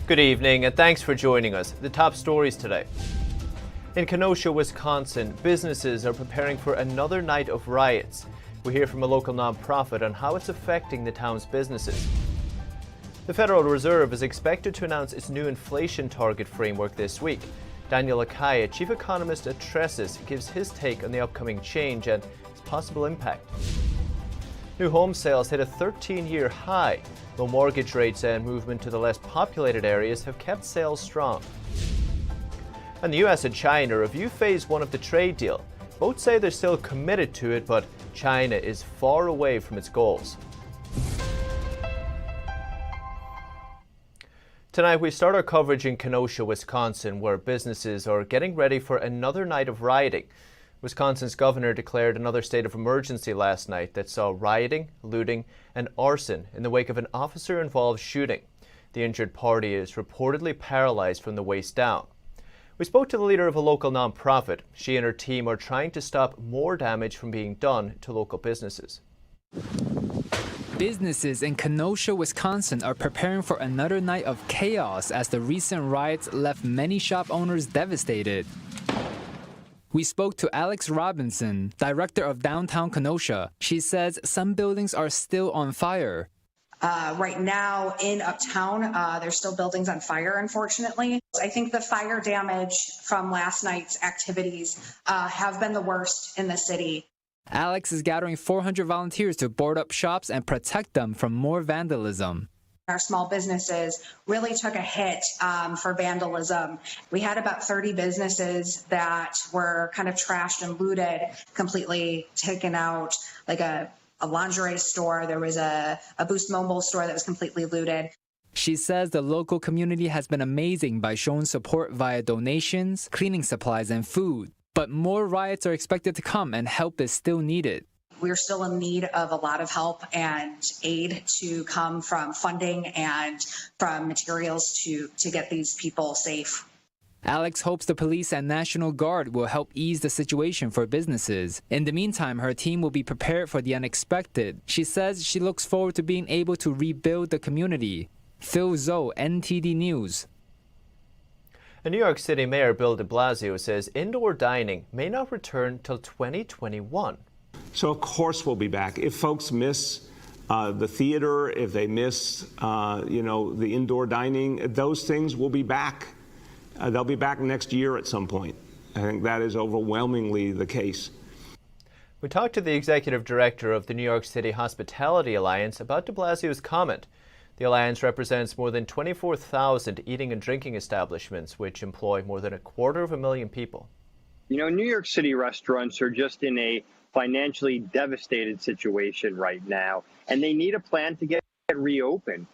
Good evening and thanks for joining us. The top stories today. In Kenosha, Wisconsin, businesses are preparing for another night of riots. We hear from a local nonprofit on how it's affecting the town's businesses. The Federal Reserve is expected to announce its new inflation target framework this week. Daniel Akaya, chief economist at Tressis, gives his take on the upcoming change and its possible impact. New home sales hit a 13-year high. Low mortgage rates and movement to the less populated areas have kept sales strong. And the US and China review phase one of the trade deal. Both say they're still committed to it, but China is far away from its goals. Tonight we start our coverage in Kenosha, Wisconsin, where businesses are getting ready for another night of rioting. Wisconsin's governor declared another state of emergency last night that saw rioting, looting, and arson in the wake of an officer-involved shooting. The injured party is reportedly paralyzed from the waist down. We spoke to the leader of a local nonprofit. She and her team are trying to stop more damage from being done to local businesses. Businesses in Kenosha, Wisconsin are preparing for another night of chaos as the recent riots left many shop owners devastated. We spoke to Alex Robinson, director of downtown Kenosha. She says some buildings are still on fire. Right now in Uptown, there's still buildings on fire, unfortunately. I think the fire damage from last night's activities have been the worst in the city. Alex is gathering 400 volunteers to board up shops and protect them from more vandalism. Our small businesses really took a hit for vandalism. We had about 30 businesses that were kind of trashed and looted, completely taken out, like a lingerie store. There was a Boost Mobile store that was completely looted. She says the local community has been amazing by showing support via donations, cleaning supplies, and food. But more riots are expected to come and help is still needed. We're still in need of a lot of help and aid to come from funding and from materials to get these people safe. Alex hopes the police and National Guard will help ease the situation for businesses. In the meantime, her team will be prepared for the unexpected. She says she looks forward to being able to rebuild the community. Phil Zoe, NTD News. And New York City Mayor Bill de Blasio says indoor dining may not return till 2021. So of course we'll be back. If folks miss the theater, if they miss, the indoor dining, those things will be back. They'll be back next year at some point. I think that is overwhelmingly the case. We talked to the executive director of the New York City Hospitality Alliance about de Blasio's comment. The alliance represents more than 24,000 eating and drinking establishments, which employ more than 250,000 people. You know, New York City restaurants are just in a financially devastated situation right now, and they need a plan to get reopened.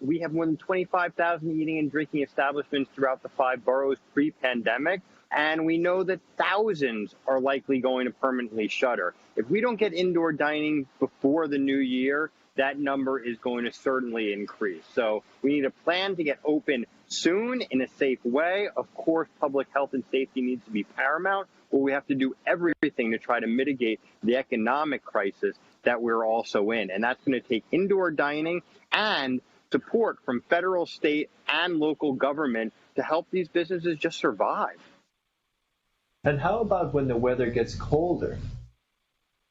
We have more than 25,000 eating and drinking establishments throughout the 5 boroughs pre-pandemic, and we know that thousands are likely going to permanently shutter. If we don't get indoor dining before the new year, that number is going to certainly increase. So we need a plan to get open soon in a safe way. Of course, public health and safety needs to be paramount, but we have to do everything to try to mitigate the economic crisis that we're also in. And that's going to take indoor dining and support from federal, state, and local government to help these businesses just survive. And how about when the weather gets colder?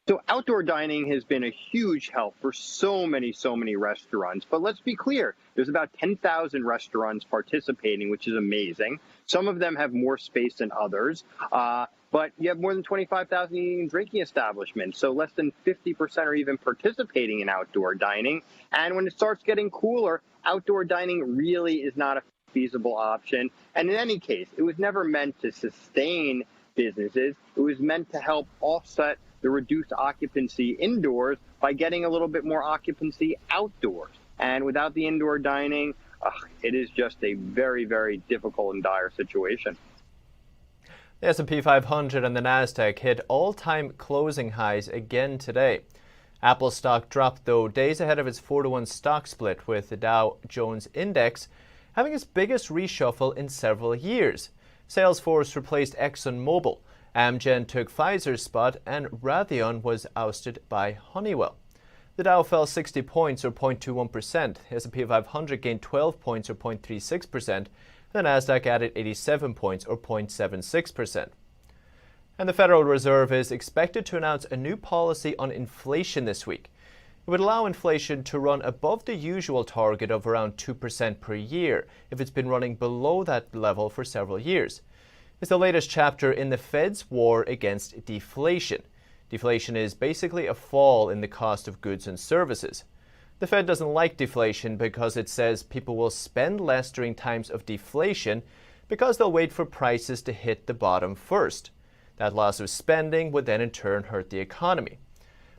So outdoor dining has been a huge help for so many restaurants. But let's be clear, there's about 10,000 restaurants participating, which is amazing. Some of them have more space than others. But you have more than 25,000 eating and drinking establishments. So less than 50% are even participating in outdoor dining. And when it starts getting cooler, outdoor dining really is not a feasible option. And in any case, it was never meant to sustain businesses. It was meant to help offset the reduced occupancy indoors by getting a little bit more occupancy outdoors. And without the indoor dining, it is just a very, very difficult and dire situation. The S&P 500 and the Nasdaq hit all-time closing highs again today. Apple stock dropped, though, days ahead of its 4-to-1 stock split, with the Dow Jones Index having its biggest reshuffle in several years. Salesforce replaced ExxonMobil. Amgen took Pfizer's spot, and Raytheon was ousted by Honeywell. The Dow fell 60 points or 0.21%. The S&P 500 gained 12 points or 0.36%. And the Nasdaq added 87 points or 0.76%. And the Federal Reserve is expected to announce a new policy on inflation this week. It would allow inflation to run above the usual target of around 2% per year if it's been running below that level for several years. It's the latest chapter in the Fed's war against deflation. Deflation is basically a fall in the cost of goods and services. The Fed doesn't like deflation because it says people will spend less during times of deflation because they'll wait for prices to hit the bottom first. That loss of spending would then in turn hurt the economy.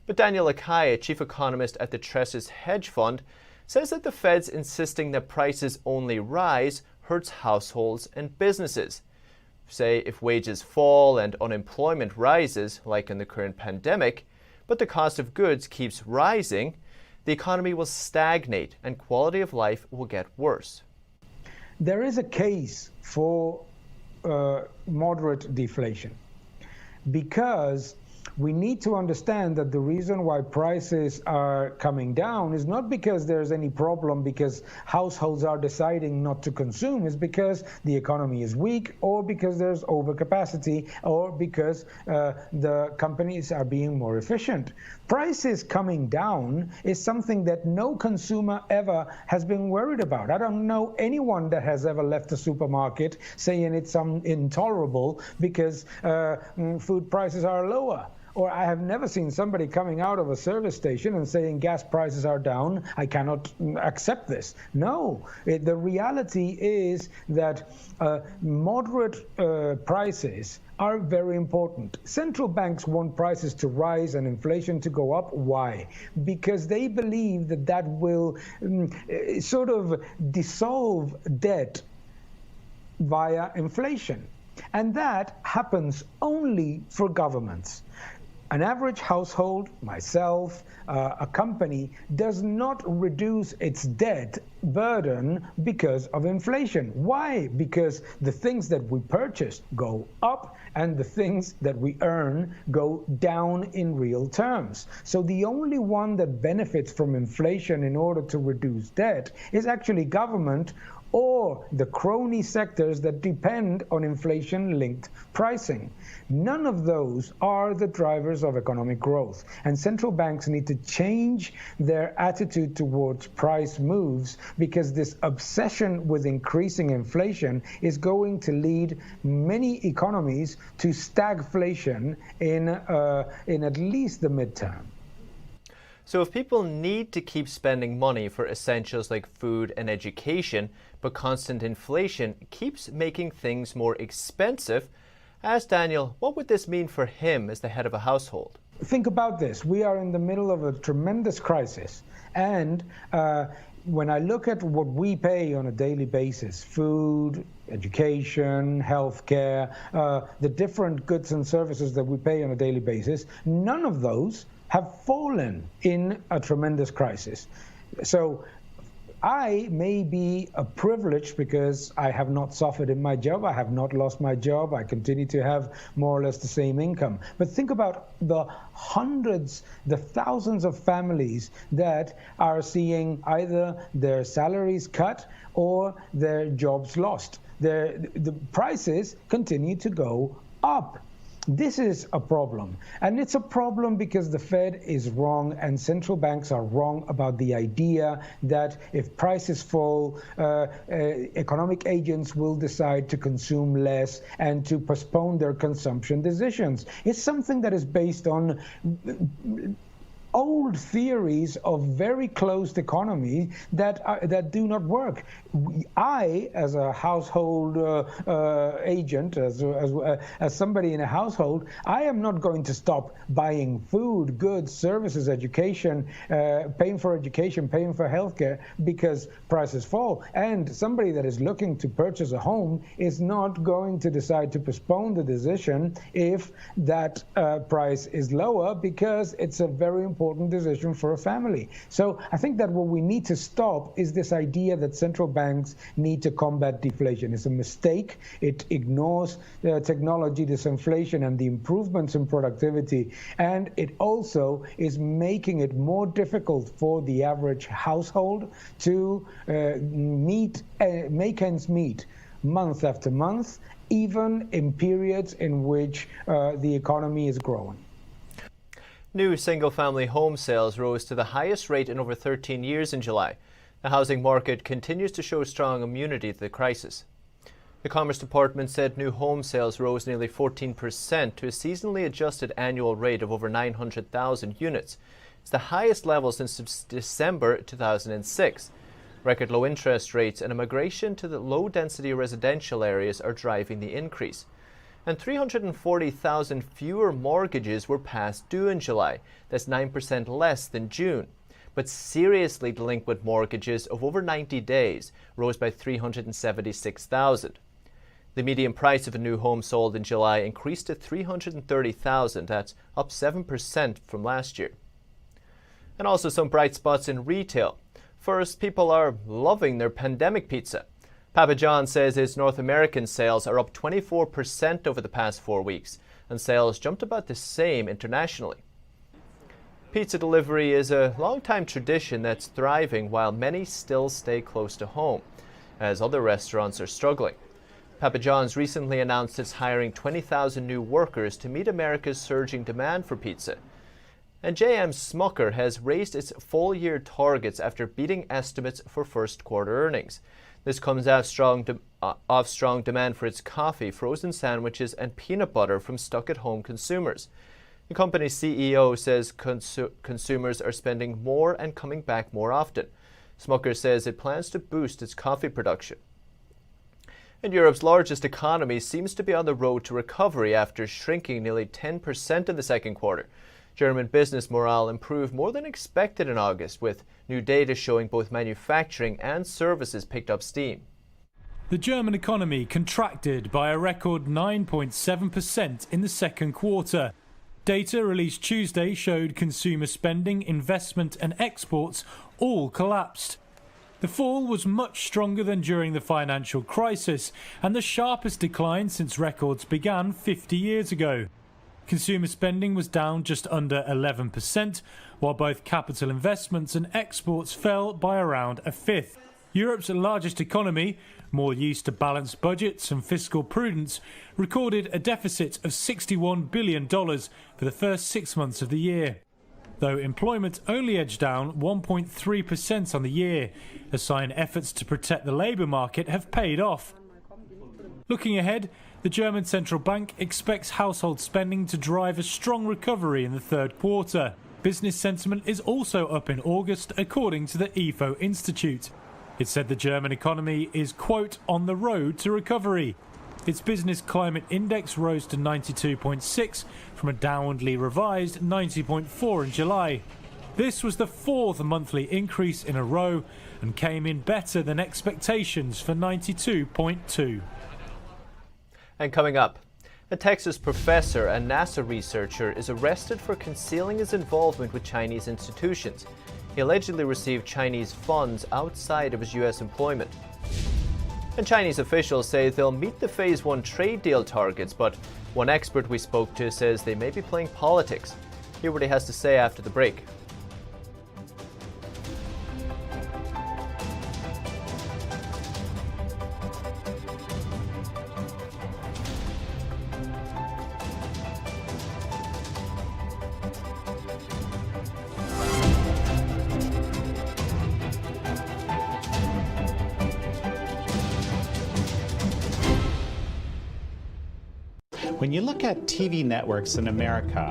But Daniel Akaya, chief economist at the Tressis Hedge Fund, says that the Fed's insisting that prices only rise hurts households and businesses. Say if wages fall and unemployment rises, like in the current pandemic, but the cost of goods keeps rising, the economy will stagnate and quality of life will get worse. There is a case for moderate deflation because we need to understand that the reason why prices are coming down is not because there's any problem because households are deciding not to consume. It's because the economy is weak or because there's overcapacity or because the companies are being more efficient. Prices coming down is something that no consumer ever has been worried about. I don't know anyone that has ever left the supermarket saying it's intolerable because food prices are lower. Or I have never seen somebody coming out of a service station and saying gas prices are down, I cannot accept this. No, the reality is that moderate prices are very important. Central banks want prices to rise and inflation to go up. Why? Because they believe that that will sort of dissolve debt via inflation. And that happens only for governments. An average household, myself, a company, does not reduce its debt burden because of inflation. Why? Because the things that we purchase go up and the things that we earn go down in real terms. So the only one that benefits from inflation in order to reduce debt is actually government or the crony sectors that depend on inflation-linked pricing. None of those are the drivers of economic growth. And central banks need to change their attitude towards price moves because this obsession with increasing inflation is going to lead many economies to stagflation in at least the midterm. So if people need to keep spending money for essentials like food and education, but constant inflation keeps making things more expensive, ask Daniel, what would this mean for him as the head of a household? Think about this. We are in the middle of a tremendous crisis. And when I look at what we pay on a daily basis, food, education, healthcare, the different goods and services that we pay on a daily basis, none of those have fallen in a tremendous crisis. So I may be privileged because I have not suffered in my job. I have not lost my job. I continue to have more or less the same income. But think about the hundreds, the thousands of families that are seeing either their salaries cut or their jobs lost. The prices continue to go up. This is a problem, and it's a problem because the Fed is wrong and central banks are wrong about the idea that if prices fall, economic agents will decide to consume less and to postpone their consumption decisions. It's something that is based on old theories of very closed economy that do not work. I, as a household agent, as somebody in a household, I am not going to stop buying food, goods, services, education, paying for education, paying for healthcare because prices fall. And somebody that is looking to purchase a home is not going to decide to postpone the decision if that price is lower because it's a very important important decision for a family. So I think that what we need to stop is this idea that central banks need to combat deflation. It's a mistake. It ignores technology, disinflation, and the improvements in productivity. And it also is making it more difficult for the average household to make ends meet month after month, even in periods in which the economy is growing. New single-family home sales rose to the highest rate in over 13 years in July. The housing market continues to show strong immunity to the crisis. The Commerce Department said new home sales rose nearly 14% to a seasonally adjusted annual rate of over 900,000 units. It's the highest level since December 2006. Record low interest rates and a migration to the low-density residential areas are driving the increase. And 340,000 fewer mortgages were past due in July. That's 9% less than June. But seriously delinquent mortgages of over 90 days rose by 376,000. The median price of a new home sold in July increased to $330,000. That's up 7% from last year. And also some bright spots in retail. First, people are loving their pandemic pizza. Papa John's says its North American sales are up 24% over the past 4 weeks, and sales jumped about the same internationally. Pizza delivery is a long-time tradition that's thriving while many still stay close to home, as other restaurants are struggling. Papa John's recently announced it's hiring 20,000 new workers to meet America's surging demand for pizza. And J.M. Smucker has raised its full-year targets after beating estimates for first-quarter earnings. This comes off strong demand for its coffee, frozen sandwiches, and peanut butter from stuck-at-home consumers. The company's CEO says consumers are spending more and coming back more often. Smucker says it plans to boost its coffee production. And Europe's largest economy seems to be on the road to recovery after shrinking nearly 10% in the second quarter. German business morale improved more than expected in August, with new data showing both manufacturing and services picked up steam. The German economy contracted by a record 9.7% in the second quarter. Data released Tuesday showed consumer spending, investment and exports all collapsed. The fall was much stronger than during the financial crisis and the sharpest decline since records began 50 years ago. Consumer spending was down just under 11%, while both capital investments and exports fell by around a fifth. Europe's largest economy, more used to balanced budgets and fiscal prudence, recorded a deficit of $61 billion for the first 6 months of the year. Though employment only edged down 1.3% on the year, a sign efforts to protect the labour market have paid off. Looking ahead, the German central bank expects household spending to drive a strong recovery in the third quarter. Business sentiment is also up in August, according to the IFO Institute. It said the German economy is, quote, on the road to recovery. Its business climate index rose to 92.6 from a downwardly revised 90.4 in July. This was the fourth monthly increase in a row and came in better than expectations for 92.2. And coming up, a Texas professor and NASA researcher is arrested for concealing his involvement with Chinese institutions. He allegedly received Chinese funds outside of his U.S. employment. And Chinese officials say they'll meet the Phase 1 trade deal targets, but one expert we spoke to says they may be playing politics. Hear what he has to say after the break. When you look at TV networks in America,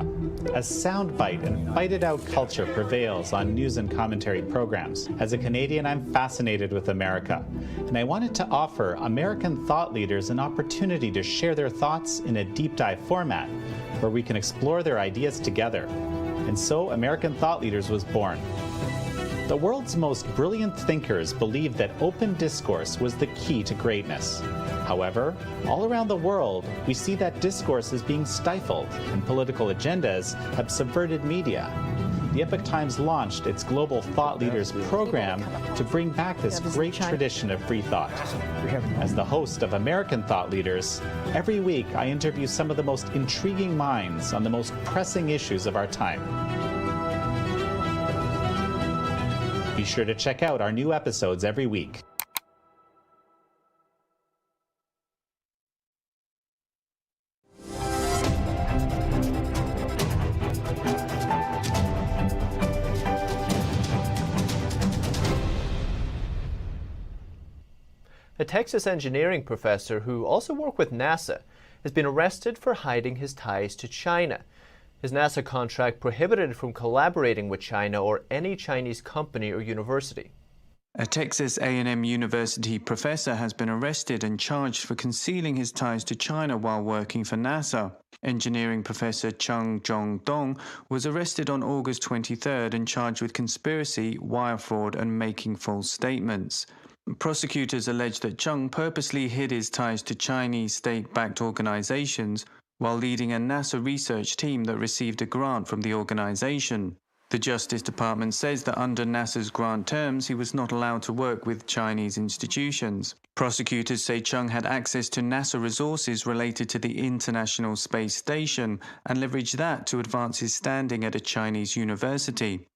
a soundbite and fight-it-out culture prevails on news and commentary programs. As a Canadian, I'm fascinated with America, and I wanted to offer American thought leaders an opportunity to share their thoughts in a deep dive format where we can explore their ideas together. And so American Thought Leaders was born. The world's most brilliant thinkers believed that open discourse was the key to greatness. However, all around the world, we see that discourse is being stifled and political agendas have subverted media. the Epoch Times launched its Global Thought Leaders program to bring back this great tradition of free thought. As the host of American Thought Leaders, every week I interview some of the most intriguing minds on the most pressing issues of our time. Be sure to check out our new episodes every week. A Texas engineering professor who also worked with NASA has been arrested for hiding his ties to China. His NASA contract prohibited him from collaborating with China or any Chinese company or university. A Texas A&M University professor has been arrested and charged for concealing his ties to China while working for NASA. Engineering professor Chung Jong-dong was arrested on August 23rd and charged with conspiracy, wire fraud, and making false statements. Prosecutors allege that Chung purposely hid his ties to Chinese state-backed organizations while leading a NASA research team that received a grant from the organization. The Justice Department says that under NASA's grant terms, he was not allowed to work with Chinese institutions. Prosecutors say Chung had access to NASA resources related to the International Space Station and leveraged that to advance his standing at a Chinese university.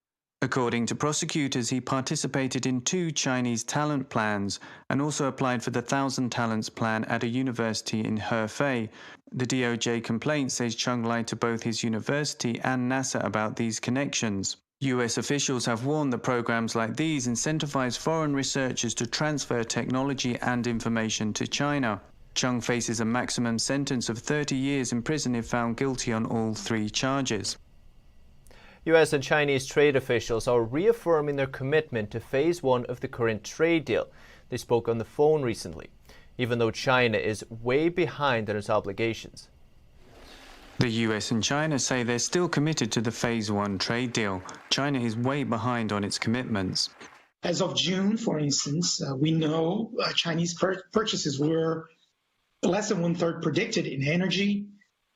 According to prosecutors, he participated in 2 Chinese talent plans and also applied for the 1,000 Talents plan at a university in Hefei. The DOJ complaint says Chung lied to both his university and NASA about these connections. U.S. officials have warned that programs like these incentivize foreign researchers to transfer technology and information to China. Chung faces a maximum sentence of 30 years in prison if found guilty on all 3 charges. U.S. and Chinese trade officials are reaffirming their commitment to Phase 1 of the current trade deal. They spoke on the phone recently, even though China is way behind on its obligations. The US and China say they're still committed to the Phase 1 trade deal. China is way behind on its commitments. As of June, for instance, we know Chinese purchases were less than 1/3 predicted in energy,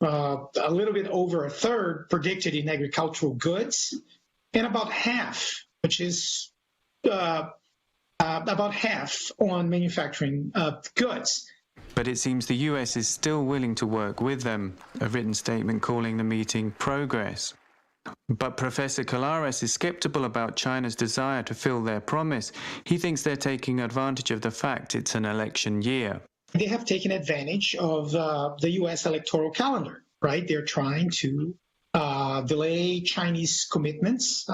a little bit over 1/3 predicted in agricultural goods, and about half, which is about half on manufacturing goods. But it seems the US is still willing to work with them, a written statement calling the meeting progress. But Professor Colares is skeptical about China's desire to fill their promise. He thinks they're taking advantage of the fact it's an election year. They have taken advantage of the U.S. electoral calendar, right? They're trying to delay Chinese commitments.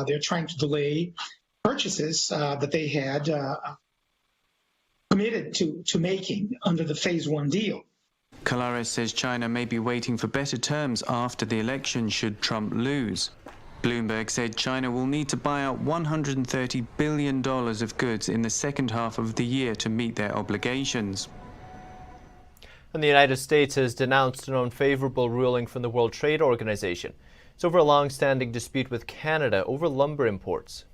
They're trying to delay purchases that they had committed to making under the Phase 1 deal. Colares says China may be waiting for better terms after the election should Trump lose. Bloomberg said China will need to buy out $130 billion of goods in the second half of the year to meet their obligations. And the United States has denounced an unfavorable ruling from the World Trade Organization. It's over a long-standing dispute with Canada over lumber imports.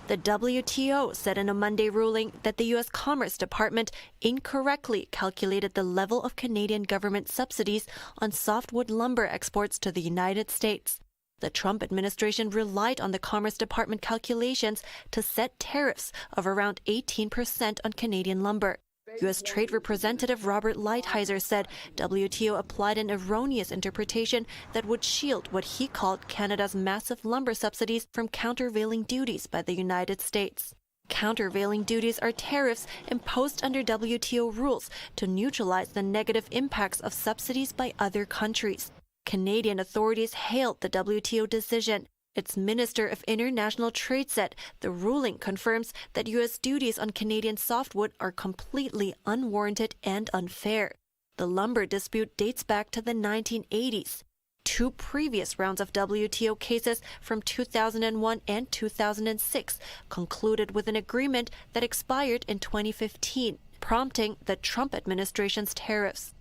The WTO said in a Monday ruling that the U.S. Commerce Department incorrectly calculated the level of Canadian government subsidies on softwood lumber exports to the United States. The Trump administration relied on the Commerce Department calculations to set tariffs of around 18% on Canadian lumber. U.S. Trade Representative Robert Lighthizer said WTO applied an erroneous interpretation that would shield what he called Canada's massive lumber subsidies from countervailing duties by the United States. Countervailing duties are tariffs imposed under WTO rules to neutralize the negative impacts of subsidies by other countries. Canadian authorities hailed the WTO decision. Its Minister of International Trade said the ruling confirms that U.S. duties on Canadian softwood are completely unwarranted and unfair. The lumber dispute dates back to the 1980s. 2 previous rounds of WTO cases from 2001 and 2006 concluded with an agreement that expired in 2015, prompting the Trump administration's tariffs.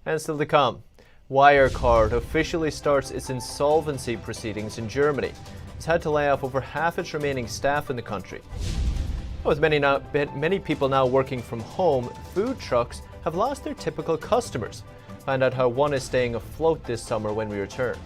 And still to come. Wirecard officially starts its insolvency proceedings in Germany. It's had to lay off over half its remaining staff in the country. With many people now working from home, food trucks have lost their typical customers. Find out how one is staying afloat this summer when we return.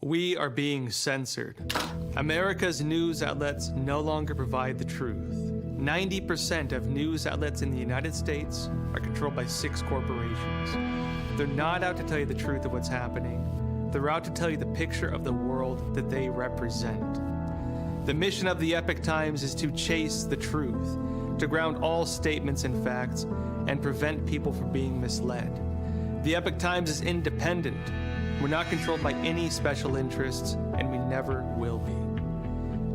We are being censored. America's news outlets no longer provide the truth. 90% of news outlets in the United States are controlled by 6 corporations. They're not out to tell you the truth of what's happening. They're out to tell you the picture of the world that they represent. The mission of the Epoch Times is to chase the truth, to ground all statements in facts, and prevent people from being misled. The Epoch Times is independent. We're not controlled by any special interests, and we never will be.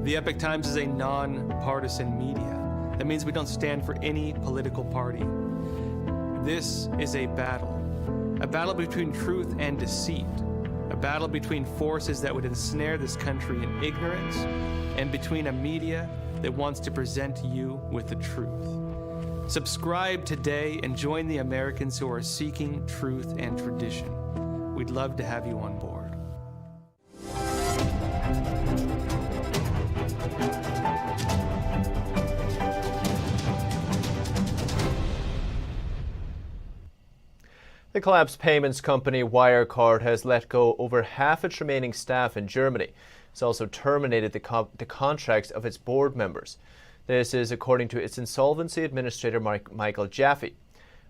The Epoch Times is a non-partisan media. That means we don't stand for any political party. This is a battle between truth and deceit, a battle between forces that would ensnare this country in ignorance, and between a media that wants to present you with the truth. Subscribe today and join the Americans who are seeking truth and tradition. We'd love to have you on board. The collapsed payments company Wirecard has let go over half its remaining staff in Germany. It's also terminated the contracts of its board members. This is according to its insolvency administrator, Michael Jaffe.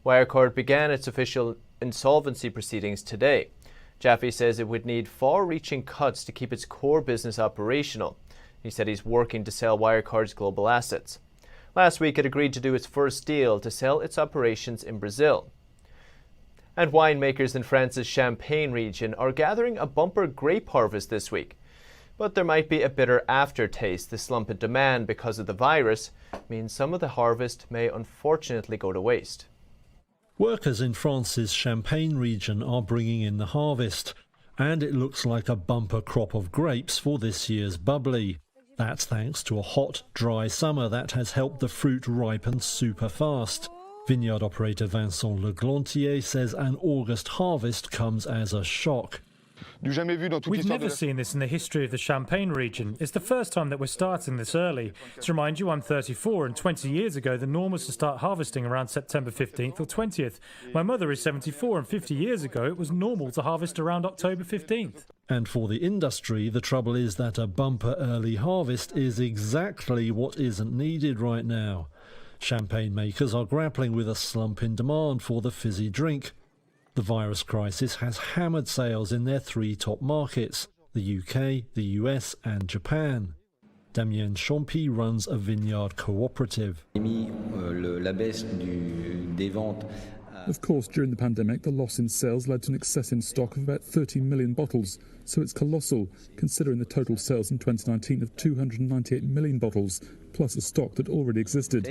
Wirecard began its official insolvency proceedings today. Jaffe says it would need far-reaching cuts to keep its core business operational. He said he's working to sell Wirecard's global assets. Last week, it agreed to do its first deal to sell its operations in Brazil. And winemakers in France's Champagne region are gathering a bumper grape harvest this week. But there might be a bitter aftertaste. The slump in demand because of the virus means some of the harvest may unfortunately go to waste. Workers in France's Champagne region are bringing in the harvest, and it looks like a bumper crop of grapes for this year's bubbly. That's thanks to a hot, dry summer that has helped the fruit ripen super fast. Vineyard operator Vincent Leglantier says an August harvest comes as a shock. We've never seen this in the history of the Champagne region. It's the first time that we're starting this early. To remind you, I'm 34, and 20 years ago the norm was to start harvesting around September 15th or 20th. My mother is 74, and 50 years ago it was normal to harvest around October 15th. And for the industry, the trouble is that a bumper early harvest is exactly what isn't needed right now. Champagne makers are grappling with a slump in demand for the fizzy drink. The virus crisis has hammered sales in their 3 top markets, the UK, the US and Japan. Damien Champy runs a vineyard cooperative. Of course, during the pandemic, the loss in sales led to an excess in stock of about 30 million bottles, so it's colossal, considering the total sales in 2019 of 298 million bottles, plus a stock that already existed. So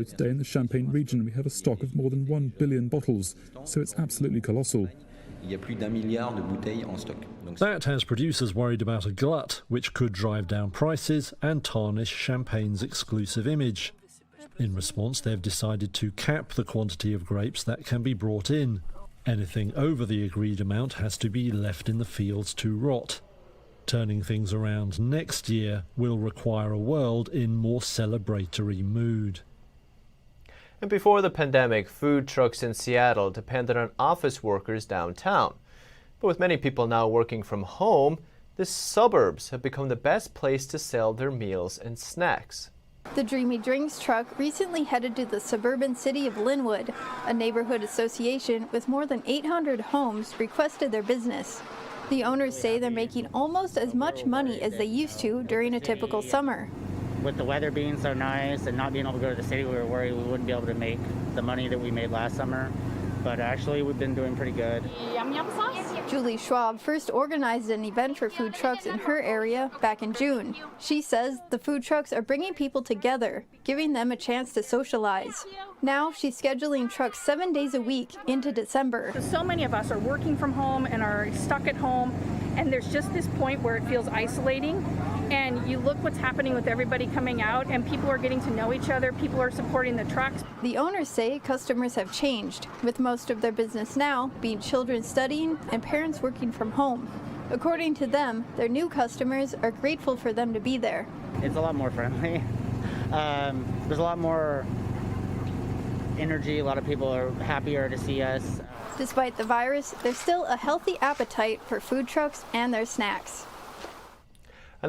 today in the Champagne region, we have a stock of more than 1 billion bottles, so it's absolutely colossal. That has producers worried about a glut, which could drive down prices and tarnish Champagne's exclusive image. In response, they've decided to cap the quantity of grapes that can be brought in. Anything over the agreed amount has to be left in the fields to rot. Turning things around next year will require a world in more celebratory mood. And before the pandemic, food trucks in Seattle depended on office workers downtown. But with many people now working from home, the suburbs have become the best place to sell their meals and snacks. The Dreamy Drinks truck recently headed to the suburban city of Linwood. A neighborhood association with more than 800 homes requested their business. The owners say they're making almost as much money as they used to during a typical summer. With the weather being so nice and not being able to go to the city, we were worried we wouldn't be able to make the money that we made last summer. But actually, we've been doing pretty good. Yum yum sauce? Julie Schwab first organized an event for food trucks in her area back in June. She says the food trucks are bringing people together, giving them a chance to socialize. Now she's scheduling trucks 7 days a week into December. So many of us are working from home and are stuck at home, and there's just this point where it feels isolating. And you look what's happening with everybody coming out, and people are getting to know each other. People are supporting the trucks. The owners say customers have changed, with most of their business now being children studying and parents working from home. According to them, their new customers are grateful for them to be there. It's a lot more friendly. There's a lot more energy. A lot of people are happier to see us. Despite the virus, there's still a healthy appetite for food trucks and their snacks.